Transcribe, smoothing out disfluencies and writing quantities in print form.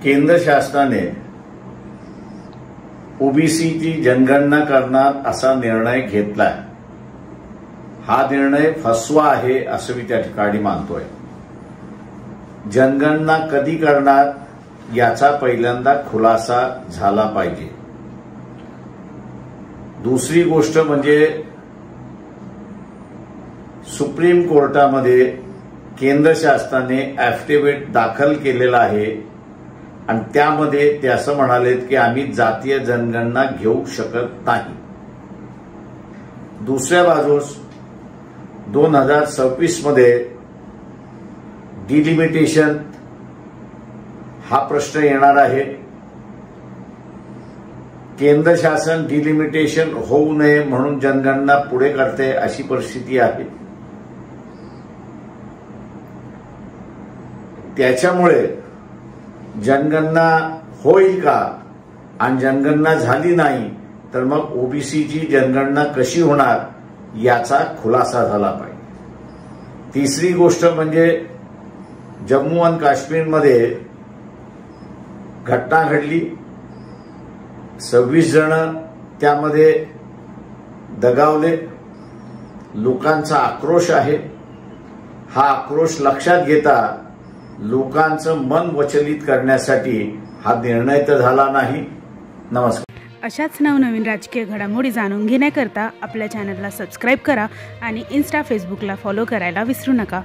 केंद्र शासनाने ओबीसीची जनगणना करणार असा निर्णय घेतलाय। हा निर्णय फसवा आहे असं मी त्या ठिकाणी मानतोय। जनगणना कधी करणार याचा पहिल्यांदा खुलासा झाला पाहिजे। दुसरी गोष्ट म्हणजे सुप्रीम कोर्टामध्ये केंद्र शासनाने ॲफिडेव्हिट दाखल केलेला आहे आणि त्यामध्ये ते असं म्हणालेत की आम्ही जातीय जनगणना घेऊ शकत नाही। दुसऱ्या बाजूस 2026 मध्ये डिलिमिटेशन हा प्रश्न येणार आहे। केंद्र शासन डिलिमिटेशन होऊ नये म्हणून जनगणना पुढे करते अशी परिस्थिती आहे। त्याच्यामुळे जनगणना होईल का आणि जनगणना झाली नाही तर मग ओबीसीची जनगणना कशी होणार याचा खुलासा झाला पाहिजे। तिसरी गोष्ट म्हणजे जम्मू आणि काश्मीरमध्ये घटना घडली, 26 जण त्यामध्ये दगावले, लोकांचा आक्रोश आहे। हा आक्रोश लक्षात घेता लोकांचं मन वचलित करण्यासाठी हा निर्णय तर झाला नाही। नमस्कार। अशाच नवनवीन राजकीय घडामोडी जाणून घेण्याकरता आपल्या चॅनलला सबस्क्राईब करा आणि इन्स्टा फेसबुकला फॉलो करायला विसरू नका।